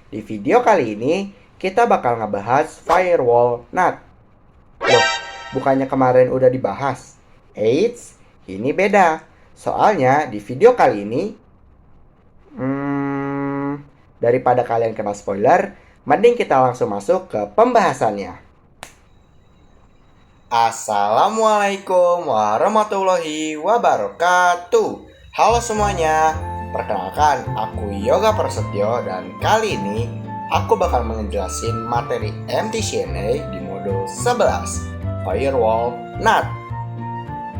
Di video kali ini, kita bakal ngebahas firewall NAT. Loh, bukannya kemarin udah dibahas? Eits, ini beda. Soalnya di video kali ini, daripada kalian kena spoiler, mending kita langsung masuk ke pembahasannya. Assalamualaikum warahmatullahi wabarakatuh. Halo semuanya, perkenalkan aku Yoga Prasetyo dan kali ini aku bakal ngejelasin materi MTCNA di modul 11 Firewall NAT.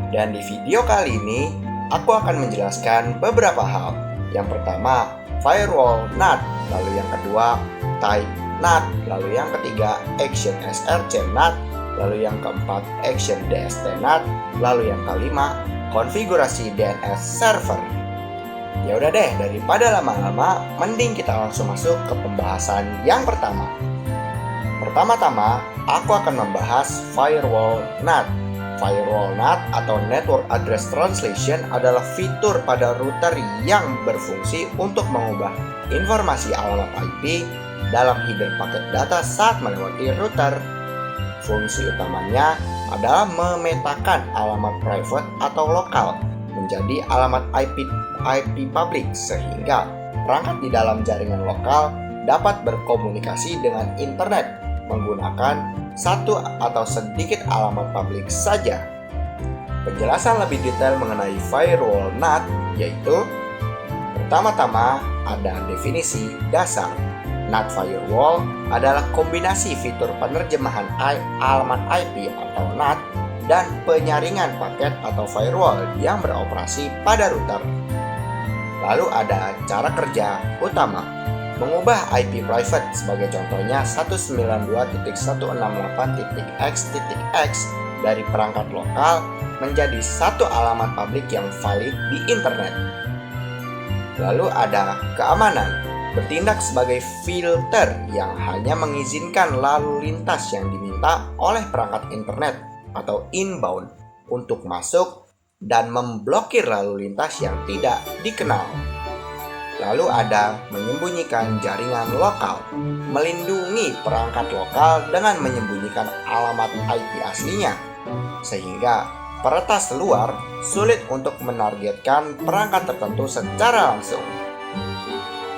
Dan di video kali ini aku akan menjelaskan beberapa hal. Yang pertama, Firewall NAT, lalu yang kedua, Type NAT, lalu yang ketiga, Action SRC NAT, lalu yang keempat, Action DST NAT, lalu yang kelima, konfigurasi DNS server. Ya udah deh, daripada lama-lama, mending kita langsung masuk ke pembahasan yang pertama. Pertama-tama, aku akan membahas Firewall NAT. Firewall NAT atau Network Address Translation adalah fitur pada router yang berfungsi untuk mengubah informasi alamat IP dalam header paket data saat melewati router. Fungsi utamanya adalah memetakan alamat private atau lokal menjadi alamat IP public sehingga perangkat di dalam jaringan lokal dapat berkomunikasi dengan internet menggunakan satu atau sedikit alamat publik saja. Penjelasan lebih detail mengenai firewall NAT yaitu pertama-tama ada definisi dasar. NAT firewall adalah kombinasi fitur penerjemahan alamat IP atau NAT dan penyaringan paket atau firewall yang beroperasi pada router. Lalu ada cara kerja utama, mengubah IP private sebagai contohnya 192.168.x.x dari perangkat lokal menjadi satu alamat publik yang valid di internet. Lalu ada keamanan, bertindak sebagai filter yang hanya mengizinkan lalu lintas yang diminta oleh perangkat internet atau inbound untuk masuk dan memblokir lalu lintas yang tidak dikenal. Lalu ada menyembunyikan jaringan lokal, melindungi perangkat lokal dengan menyembunyikan alamat IP aslinya, sehingga peretas luar sulit untuk menargetkan perangkat tertentu secara langsung.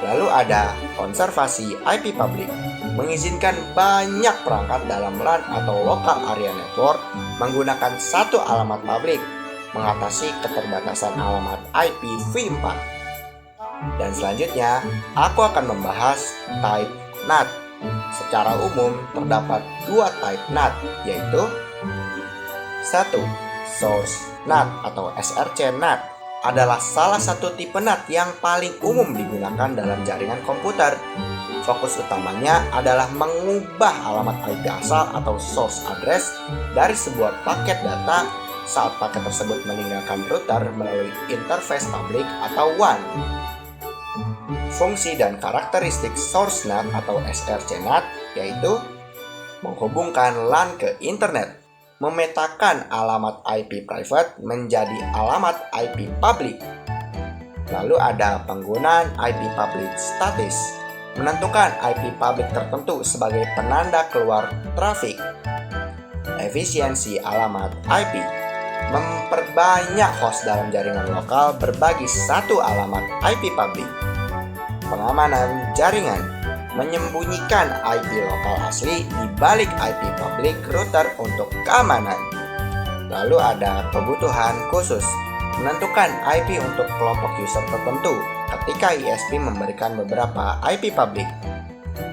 Lalu ada konservasi IP public, mengizinkan banyak perangkat dalam LAN atau local area network menggunakan satu alamat publik, mengatasi keterbatasan alamat IP v4. Dan selanjutnya, aku akan membahas type NAT. Secara umum, terdapat dua type NAT, yaitu 1. Source NAT atau SRC NAT adalah salah satu tipe NAT yang paling umum digunakan dalam jaringan komputer. Fokus utamanya adalah mengubah alamat IP asal atau source address dari sebuah paket data saat paket tersebut meninggalkan router melalui interface publik atau WAN. Fungsi dan karakteristik source NAT atau SRC NAT yaitu menghubungkan LAN ke internet, memetakan alamat IP private menjadi alamat IP public. Lalu ada penggunaan IP public status, menentukan IP public tertentu sebagai penanda keluar trafik. Efisiensi alamat IP, memperbanyak host dalam jaringan lokal berbagi satu alamat IP public. Pengamanan jaringan, menyembunyikan IP lokal asli di balik IP public router untuk keamanan. Lalu ada kebutuhan khusus, menentukan IP untuk kelompok user tertentu ketika ISP memberikan beberapa IP public.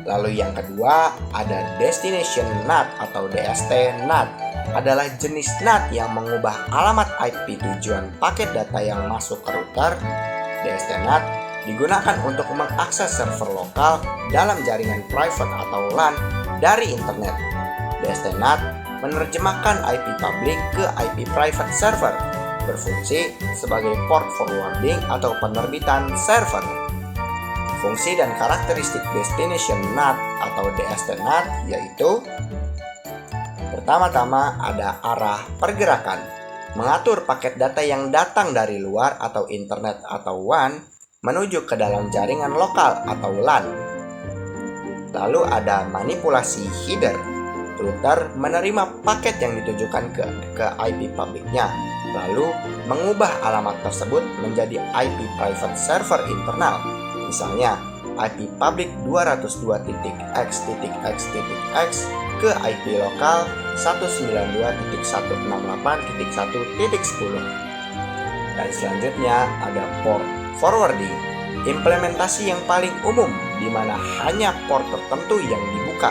Lalu yang kedua ada destination NAT atau DST NAT, adalah jenis NAT yang mengubah alamat IP tujuan paket data yang masuk ke router. DST NAT digunakan untuk mengakses server lokal dalam jaringan private atau LAN dari internet. DST NAT menerjemahkan IP public ke IP private server, berfungsi sebagai port forwarding atau penerbitan server. Fungsi dan karakteristik destination NAT atau DST NAT yaitu pertama-tama ada arah pergerakan, mengatur paket data yang datang dari luar atau internet atau WAN menuju ke dalam jaringan lokal atau LAN. Lalu ada manipulasi header. Router menerima paket yang ditujukan ke IP publiknya, lalu mengubah alamat tersebut menjadi IP private server internal. Misalnya, IP public 202.x.x.x ke IP lokal 192.168.1.10. Dan selanjutnya ada port forwarding, implementasi yang paling umum di mana hanya port tertentu yang dibuka.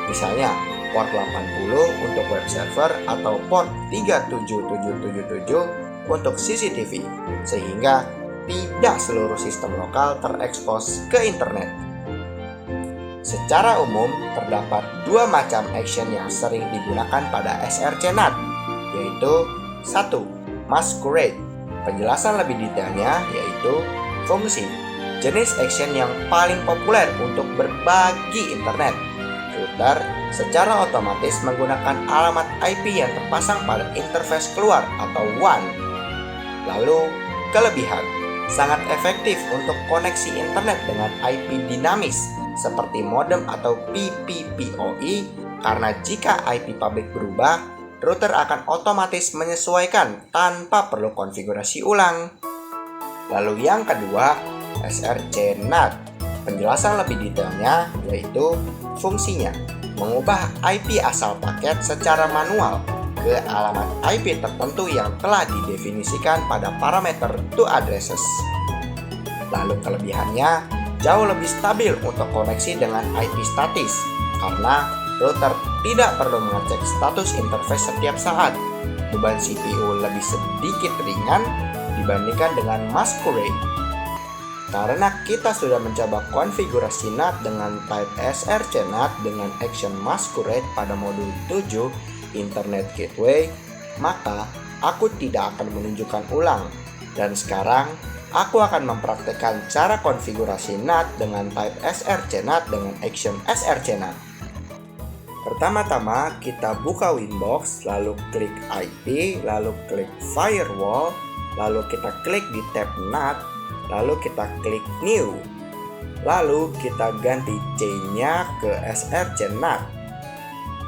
Misalnya, port 80 untuk web server atau port 37777 untuk CCTV, sehingga tidak seluruh sistem lokal terekspos ke internet. Secara umum, terdapat dua macam action yang sering digunakan pada SRC NAT, yaitu 1. Masquerade. Penjelasan lebih detailnya yaitu fungsi, jenis action yang paling populer untuk berbagi internet. Router secara otomatis menggunakan alamat IP yang terpasang pada interface keluar atau WAN. Lalu, kelebihan, sangat efektif untuk koneksi internet dengan IP dinamis seperti modem atau PPPoE, karena jika IP publik berubah, router akan otomatis menyesuaikan tanpa perlu konfigurasi ulang. Lalu yang kedua, SRC NAT. Penjelasan lebih detailnya yaitu fungsinya, mengubah IP asal paket secara manual ke alamat IP tertentu yang telah didefinisikan pada parameter to addresses. Lalu kelebihannya, jauh lebih stabil untuk koneksi dengan IP statis, karena router tidak perlu mengecek status interface setiap saat. Beban CPU lebih sedikit ringan dibandingkan dengan Masquerade. Karena kita sudah mencoba konfigurasi NAT dengan type SRC NAT dengan action Masquerade pada modul 7 Internet Gateway, maka aku tidak akan menunjukkan ulang. Dan sekarang, aku akan mempraktekkan cara konfigurasi NAT dengan type SRC NAT dengan action SRC NAT. Pertama-tama kita buka Winbox, lalu klik IP, lalu klik Firewall, lalu kita klik di tab NAT, lalu kita klik New, lalu kita ganti C-nya ke SRC NAT.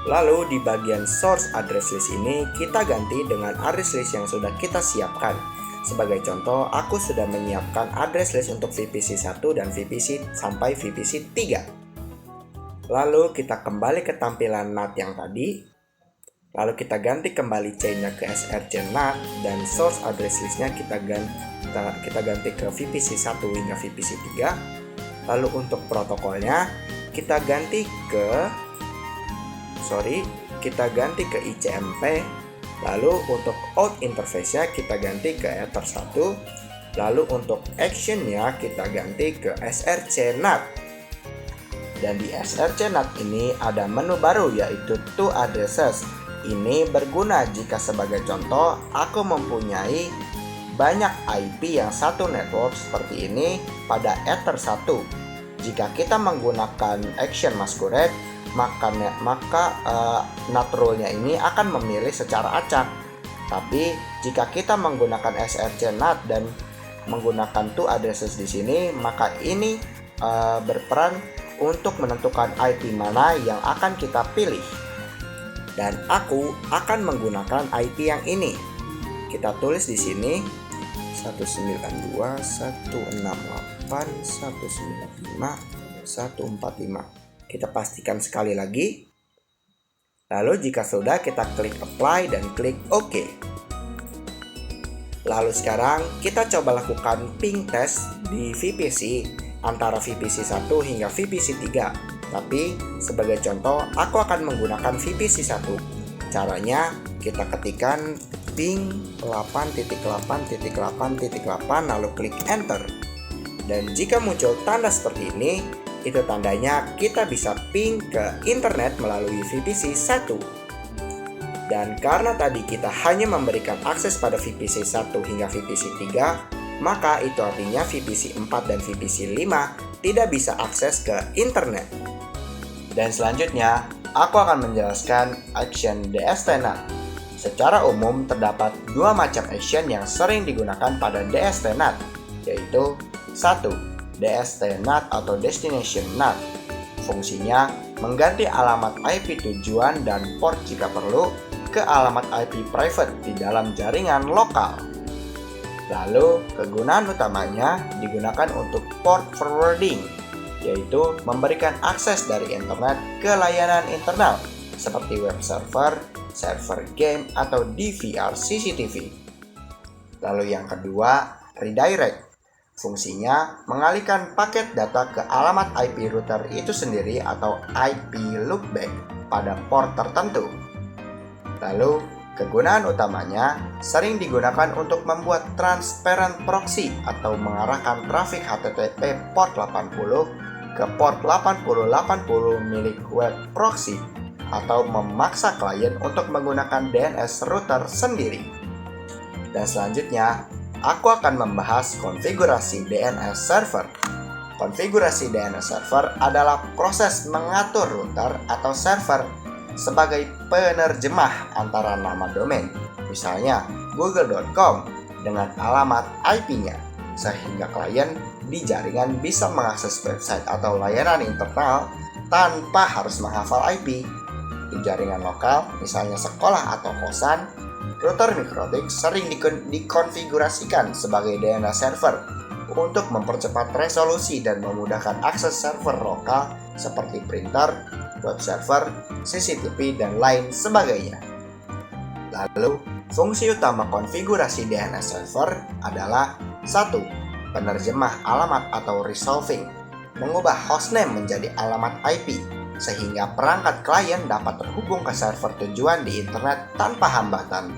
Lalu di bagian source address list ini kita ganti dengan address list yang sudah kita siapkan. Sebagai contoh, aku sudah menyiapkan address list untuk VPC 1 dan VPC sampai VPC 3. Lalu kita kembali ke tampilan NAT yang tadi. Lalu kita ganti kembali chain-nya ke SRC NAT dan source address list-nya kita ganti ke VPC 1 hingga VPC 3. Lalu untuk protokolnya kita ganti ke ICMP. Lalu untuk out interface-nya kita ganti ke Ether 1. Lalu untuk action-nya kita ganti ke SRC NAT. Dan di SRC NAT ini ada menu baru yaitu to addresses. Ini berguna jika sebagai contoh aku mempunyai banyak IP yang satu network seperti ini pada Ether 1. Jika kita menggunakan action Masquerade, maka NAT rule-nya ini akan memilih secara acak. Tapi jika kita menggunakan SRC NAT dan menggunakan to addresses di sini, maka ini berperan untuk menentukan IP mana yang akan kita pilih. Dan aku akan menggunakan IP yang ini. Kita tulis di sini 192.168.195.145. Kita pastikan sekali lagi. Lalu jika sudah, kita klik apply dan klik OK. Lalu sekarang kita coba lakukan ping test di VPC antara VPC 1 hingga VPC 3. Tapi sebagai contoh, aku akan menggunakan VPC 1. Caranya, kita ketikkan ping 8.8.8.8 lalu klik enter. Dan jika muncul tanda seperti ini, itu tandanya kita bisa ping ke internet melalui VPC 1. Dan karena tadi kita hanya memberikan akses pada VPC 1 hingga VPC 3, maka itu artinya VPC 4 dan VPC 5 tidak bisa akses ke internet. Dan selanjutnya, aku akan menjelaskan action DST NAT. Secara umum, terdapat dua macam action yang sering digunakan pada DST NAT, yaitu 1. DST NAT atau Destination NAT. Fungsinya mengganti alamat IP tujuan dan port jika perlu ke alamat IP private di dalam jaringan lokal. Lalu, kegunaan utamanya digunakan untuk port forwarding, yaitu memberikan akses dari internet ke layanan internal seperti web server, server game, atau DVR CCTV. Lalu yang kedua, redirect. Fungsinya mengalihkan paket data ke alamat IP router itu sendiri atau IP loopback pada port tertentu. Lalu, kegunaan utamanya sering digunakan untuk membuat transparent proxy atau mengarahkan trafik HTTP port 80 ke port 8080 milik web proxy atau memaksa klien untuk menggunakan DNS router sendiri. Dan selanjutnya, aku akan membahas konfigurasi DNS server. Konfigurasi DNS server adalah proses mengatur router atau server sebagai penerjemah antara nama domain, misalnya google.com, dengan alamat IP-nya, sehingga klien di jaringan bisa mengakses website atau layanan internal tanpa harus menghafal IP. Di jaringan lokal, misalnya sekolah atau kosan, router MikroTik sering dikonfigurasikan sebagai DNS server untuk mempercepat resolusi dan memudahkan akses server lokal seperti printer, web server, CCTV, dan lain sebagainya. Lalu, fungsi utama konfigurasi DNS server adalah 1. Penerjemah alamat atau resolving, mengubah hostname menjadi alamat IP, sehingga perangkat klien dapat terhubung ke server tujuan di internet tanpa hambatan.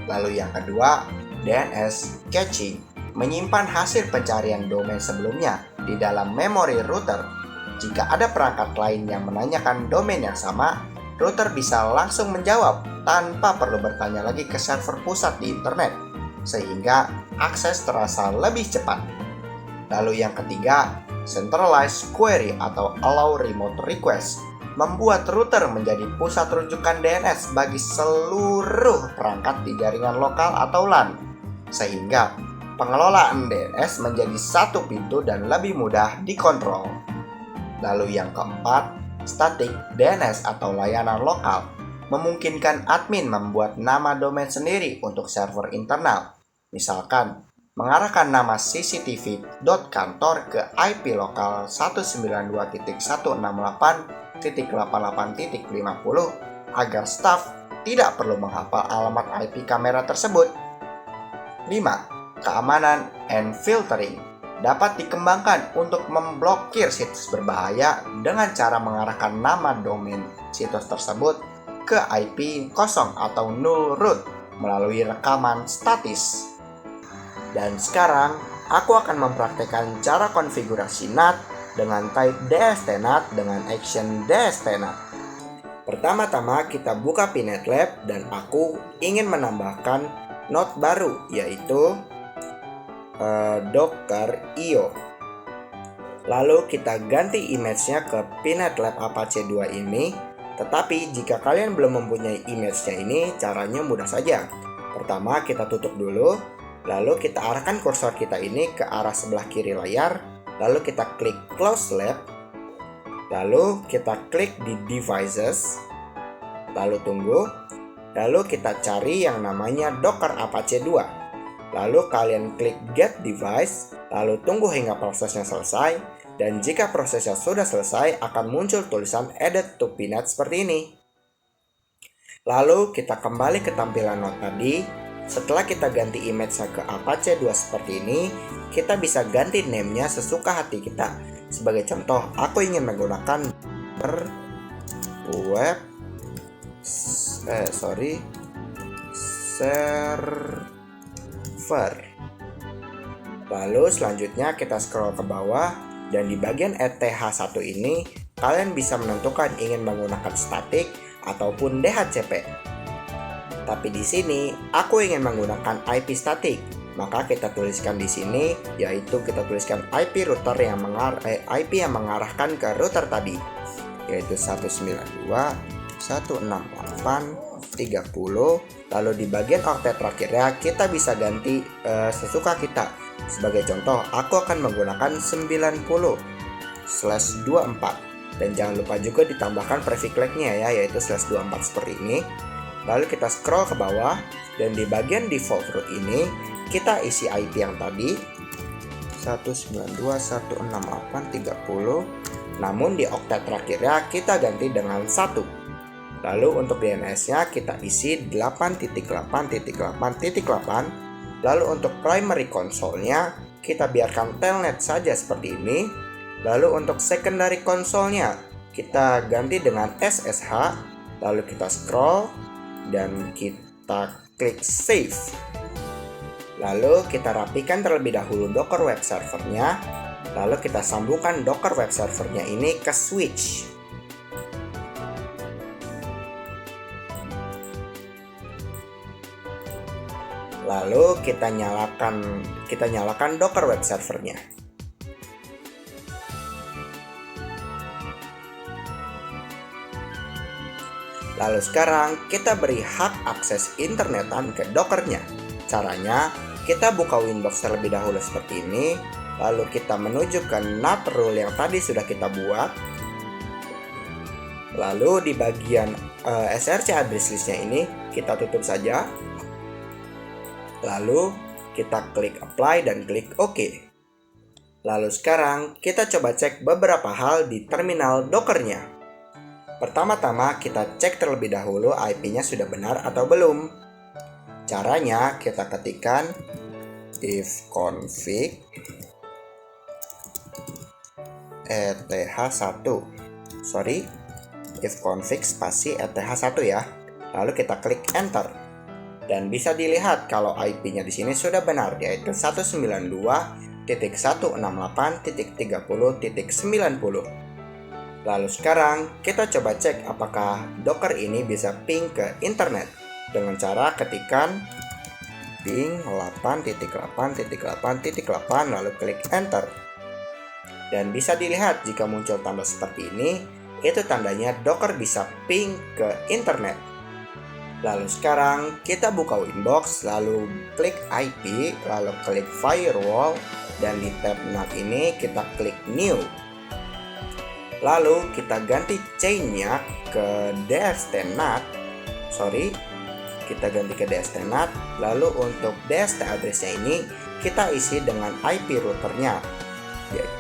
Lalu yang kedua, DNS caching, menyimpan hasil pencarian domain sebelumnya di dalam memori router. Jika ada perangkat lain yang menanyakan domain yang sama, router bisa langsung menjawab tanpa perlu bertanya lagi ke server pusat di internet, sehingga akses terasa lebih cepat. Lalu yang ketiga, centralized query atau allow remote request, membuat router menjadi pusat rujukan DNS bagi seluruh perangkat di jaringan lokal atau LAN, sehingga pengelolaan DNS menjadi satu pintu dan lebih mudah dikontrol. Lalu yang keempat, static DNS atau layanan lokal, memungkinkan admin membuat nama domain sendiri untuk server internal. Misalkan, mengarahkan nama cctv.kantor ke IP lokal 192.168.88.50 agar staf tidak perlu menghafal alamat IP kamera tersebut. 5. Keamanan and filtering dapat dikembangkan untuk memblokir situs berbahaya dengan cara mengarahkan nama domain situs tersebut ke IP kosong atau null root melalui rekaman statis. Dan sekarang, aku akan mempraktekkan cara konfigurasi NAT dengan type DST-NAT dengan action DST-NAT. Pertama-tama kita buka PNetLab dan aku ingin menambahkan node baru yaitu Docker IO. Lalu kita ganti image-nya ke PNetLab Apache 2 ini. Tetapi jika kalian belum mempunyai image-nya ini, caranya mudah saja. Pertama kita tutup dulu, lalu kita arahkan kursor kita ini ke arah sebelah kiri layar, lalu kita klik Close Lab, lalu kita klik di Devices, lalu tunggu, lalu kita cari yang namanya Docker Apache 2. Lalu kalian klik Get Device, lalu tunggu hingga prosesnya selesai, dan jika prosesnya sudah selesai akan muncul tulisan Added to PNet seperti ini. Lalu kita kembali ke tampilan node tadi. Setelah kita ganti image-nya ke Apache 2 seperti ini, kita bisa ganti name-nya sesuka hati kita. Sebagai contoh, aku ingin menggunakan web server. Lalu selanjutnya kita scroll ke bawah dan di bagian ETH1 ini kalian bisa menentukan ingin menggunakan static ataupun DHCP. Tapi di sini aku ingin menggunakan IP static, maka kita tuliskan di sini yaitu kita tuliskan IP router yang mengarahkan ke router tadi yaitu 192.168.30. Lalu di bagian oktet terakhirnya kita bisa ganti sesuka kita. Sebagai contoh, aku akan menggunakan 90/24 Dan jangan lupa juga ditambahkan prefix lag-nya ya, yaitu /24 seperti ini. Lalu kita scroll ke bawah, dan di bagian default root ini kita isi IP yang tadi 192.168.30. Namun di oktet terakhirnya kita ganti dengan 1. Lalu untuk DNS-nya kita isi 8.8.8.8. Lalu untuk primary console-nya kita biarkan telnet saja seperti ini. Lalu untuk secondary console-nya kita ganti dengan SSH. Lalu kita scroll dan kita klik save. Lalu kita rapikan terlebih dahulu Docker web servernya. Lalu kita sambungkan Docker web servernya ini ke switch. Lalu kita nyalakan Docker web servernya. Lalu sekarang kita beri hak akses internetan ke Dockernya. Caranya, kita buka Winbox terlebih dahulu seperti ini. Lalu kita menuju ke NAT rule yang tadi sudah kita buat. Lalu di bagian src address listnya ini kita tutup saja. Lalu kita klik apply dan klik OK. Lalu sekarang kita coba cek beberapa hal di terminal Dockernya. Pertama-tama kita cek terlebih dahulu IP-nya sudah benar atau belum. Caranya kita ketikkan ifconfig ifconfig spasi eth1 ya. Lalu kita klik enter. Dan bisa dilihat kalau IP-nya di sini sudah benar, yaitu 192.168.30.90. Lalu sekarang kita coba cek apakah Docker ini bisa ping ke internet dengan cara ketikkan ping 8.8.8.8 lalu klik enter. Dan bisa dilihat jika muncul tanda seperti ini, itu tandanya Docker bisa ping ke internet. Lalu sekarang kita buka Winbox, lalu klik IP, lalu klik firewall, dan di tab NAT ini kita klik new. Lalu kita ganti chain-nya ke DST-NAT. Kita ganti ke DST-NAT. Lalu untuk DST address-nya ini kita isi dengan IP routernya,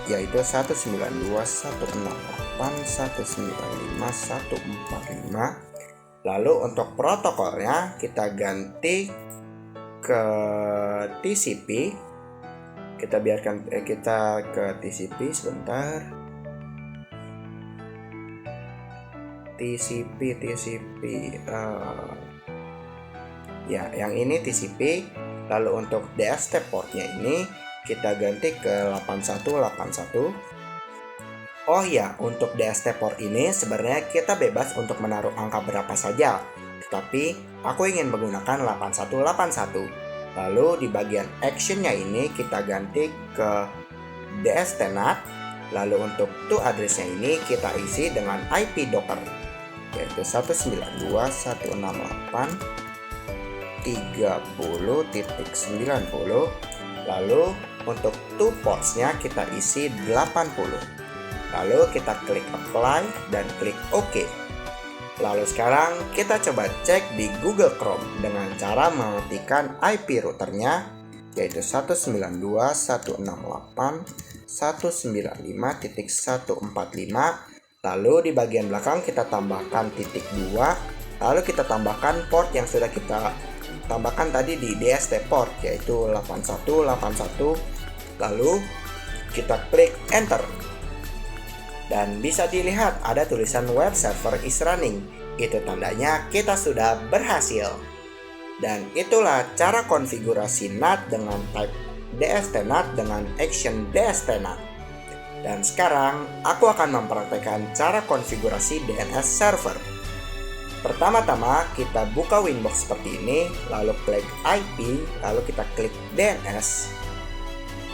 yaitu 192.168.195.145. Lalu untuk protokolnya kita ganti ke TCP. Kita ke TCP sebentar. TCP yang ini TCP. Lalu untuk DST portnya ini kita ganti ke 8181. Oh ya, untuk DST port ini sebenarnya kita bebas untuk menaruh angka berapa saja, tetapi aku ingin menggunakan 8181. Lalu di bagian actionnya ini kita ganti ke DST-NAT. Lalu untuk to address-nya ini kita isi dengan IP Docker, yaitu 192.168.30.90. Lalu untuk to ports-nya kita isi 80. Lalu kita klik apply dan klik OK. Lalu sekarang kita coba cek di Google Chrome dengan cara mengetikkan IP routernya, yaitu 192.168.195.145. Lalu di bagian belakang kita tambahkan titik 2. Lalu kita tambahkan port yang sudah kita tambahkan tadi di DST port, yaitu 8181. Lalu kita klik enter. Dan bisa dilihat ada tulisan web server is running. Itu tandanya kita sudah berhasil. Dan itulah cara konfigurasi NAT dengan type DST-NAT dengan action DST-NAT. Dan sekarang aku akan mempraktekkan cara konfigurasi DNS server. Pertama-tama kita buka Winbox seperti ini, lalu klik IP, lalu kita klik DNS.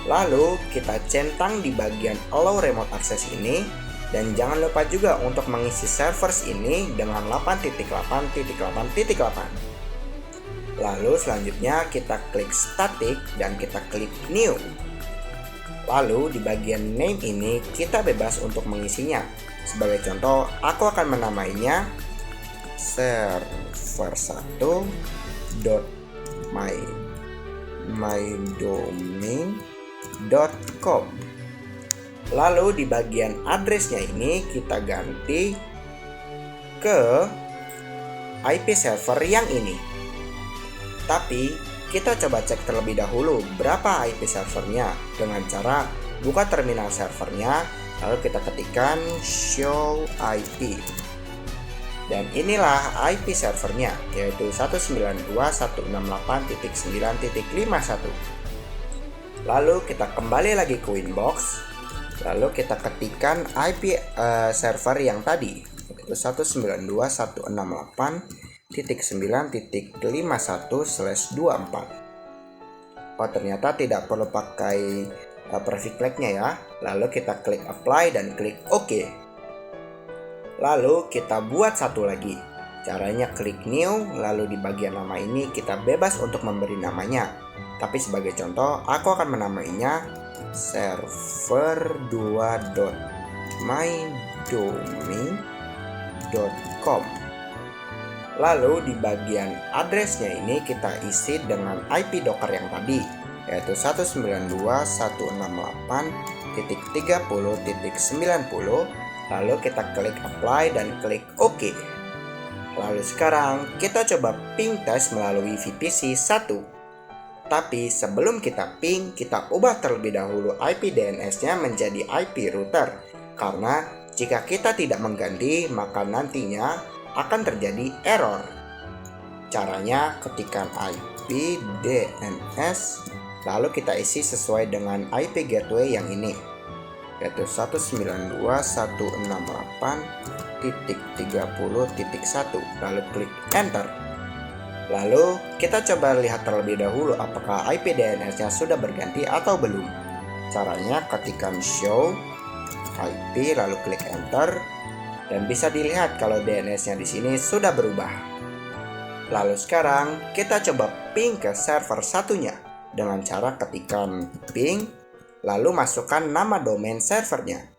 Lalu kita centang di bagian Allow Remote Access ini, dan jangan lupa juga untuk mengisi servers ini dengan 8.8.8.8. Lalu selanjutnya kita klik Static dan kita klik New. Lalu di bagian name ini kita bebas untuk mengisinya, Sebagai contoh, aku akan menamainya server1.mydomain.com. Lalu di bagian addressnya ini kita ganti ke IP server yang ini. Tapi kita coba cek terlebih dahulu berapa IP servernya dengan cara buka terminal servernya, lalu kita ketikkan show IP. Dan inilah IP servernya, yaitu 192.168.9.51. Lalu kita kembali lagi ke Winbox, lalu kita ketikkan IP server yang tadi, yaitu 192.168.9.51/24. Oh, ternyata tidak perlu pakai prefix flag-nya ya. Lalu kita klik apply dan klik OK. Lalu kita buat satu lagi. Caranya klik new, lalu di bagian nama ini kita bebas untuk memberi namanya. Tapi sebagai contoh, aku akan menamainya server2.mydomain.com. Lalu di bagian addressnya ini kita isi dengan IP Docker yang tadi, yaitu 192.168.30.90. Lalu kita klik apply dan klik OK. Lalu sekarang kita coba ping tes melalui VPC 1. Tapi sebelum kita ping, kita ubah terlebih dahulu IP DNS-nya menjadi IP router. Karena jika kita tidak mengganti, maka nantinya akan terjadi error. Caranya ketikkan IP DNS, lalu kita isi sesuai dengan IP gateway yang ini, yaitu 192.168.30.1, lalu klik enter. Lalu kita coba lihat terlebih dahulu apakah IP DNS-nya sudah berganti atau belum. Caranya ketikkan show IP lalu klik enter, dan bisa dilihat kalau DNS-nya di sini sudah berubah. Lalu sekarang kita coba ping ke server satunya dengan cara ketikkan ping lalu masukkan nama domain servernya,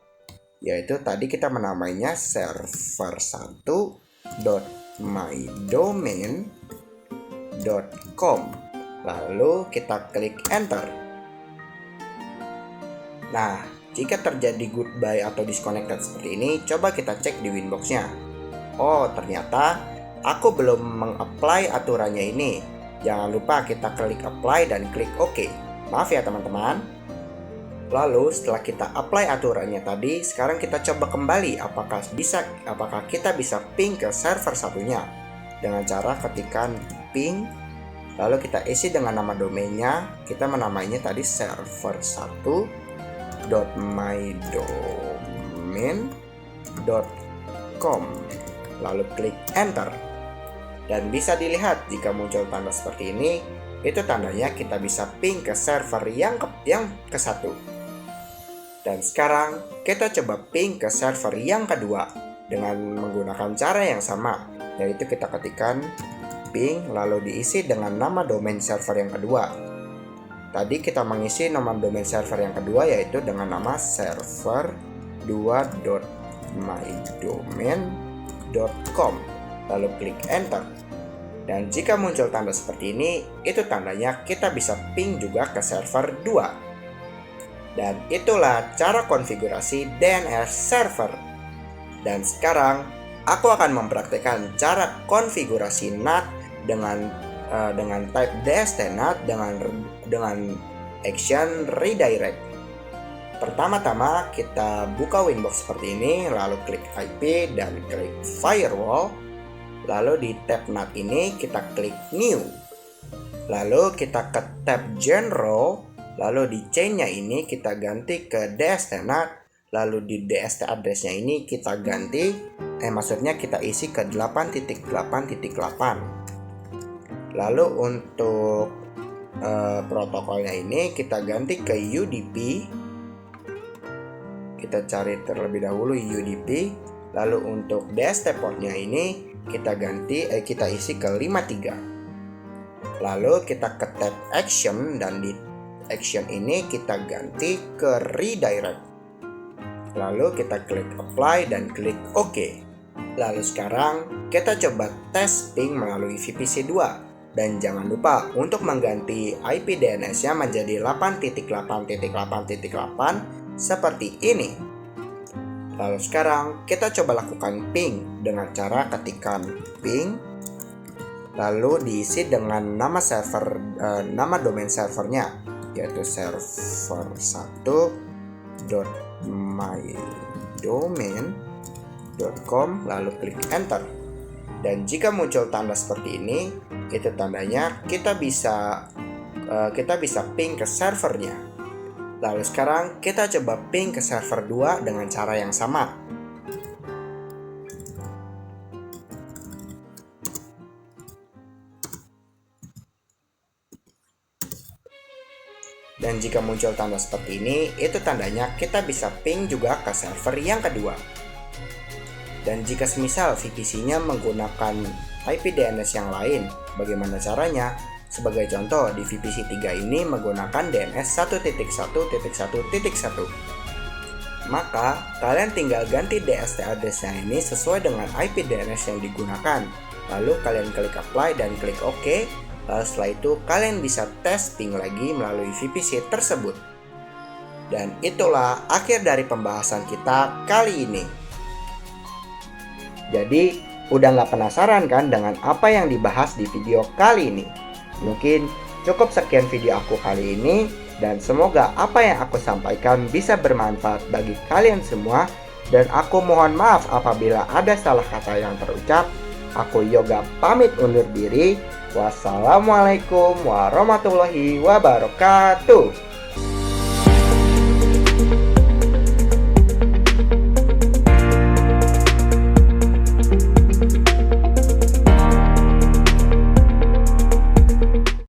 yaitu tadi kita menamainya server1.mydomain.com. Lalu kita klik enter. Nah, jika terjadi goodbye atau disconnected seperti ini, coba kita cek di Winbox-nya. Oh, ternyata aku belum meng-apply aturannya ini. Jangan lupa kita klik apply dan klik OK. Maaf ya teman-teman. Lalu setelah kita apply aturannya tadi, sekarang kita coba kembali apakah kita bisa ping ke server satunya dengan cara ketikkan ping, lalu kita isi dengan nama domainnya. Kita menamainya tadi server1.mydomain.com, lalu klik enter. Dan bisa dilihat jika muncul tanda seperti ini, itu tandanya kita bisa ping ke server yang ke satu. Dan sekarang kita coba ping ke server yang kedua dengan menggunakan cara yang sama, yaitu kita ketikkan ping lalu diisi dengan nama domain server yang kedua. Tadi kita mengisi nama domain server yang kedua yaitu dengan nama server2.mydomain.com, lalu klik enter. Dan jika muncul tanda seperti ini, itu tandanya kita bisa ping juga ke server 2. Dan itulah cara konfigurasi DNS server. Dan sekarang aku akan mempraktikkan cara konfigurasi NAT dengan type dstNAT dengan action redirect. Pertama-tama kita buka Winbox seperti ini, lalu klik IP dan klik firewall. Lalu di tab NAT ini kita klik new. Lalu kita ke tab general. Lalu di chain-nya ini kita ganti ke dstNAT. Lalu di dst address-nya ini kita ganti, maksudnya kita isi ke 8.8.8. Lalu untuk protokolnya ini kita ganti ke UDP. Kita cari terlebih dahulu UDP. Lalu untuk dst port-nya ini kita isi ke 53. Lalu kita ke tab action dan di action ini kita ganti ke redirect. Lalu kita klik apply dan klik OK. Lalu sekarang kita coba tes ping melalui VPC 2. Dan jangan lupa untuk mengganti IP DNS-nya menjadi 8.8.8.8 seperti ini. Lalu sekarang kita coba lakukan ping dengan cara ketikkan ping, lalu diisi dengan nama nama domain servernya, yaitu server1.mydomain.com, lalu klik enter. Dan jika muncul tanda seperti ini, itu tandanya kita bisa ping ke servernya. Lalu sekarang kita coba ping ke server 2 dengan cara yang sama. Dan jika muncul tanda seperti ini, itu tandanya kita bisa ping juga ke server yang kedua. Dan jika semisal VPC-nya menggunakan IP DNS yang lain, bagaimana caranya? Sebagai contoh, di VPC 3 ini menggunakan DNS 1.1.1.1. Maka, kalian tinggal ganti DST address-nya ini sesuai dengan IP DNS yang digunakan. Lalu kalian klik apply dan klik OK. Lalu setelah itu, kalian bisa tes ping lagi melalui VPC tersebut. Dan itulah akhir dari pembahasan kita kali ini. Jadi, udah nggak penasaran kan dengan apa yang dibahas di video kali ini? Mungkin cukup sekian video aku kali ini, dan semoga apa yang aku sampaikan bisa bermanfaat bagi kalian semua. Dan aku mohon maaf apabila ada salah kata yang terucap. Aku Yoga pamit undur diri. Wassalamualaikum warahmatullahi wabarakatuh.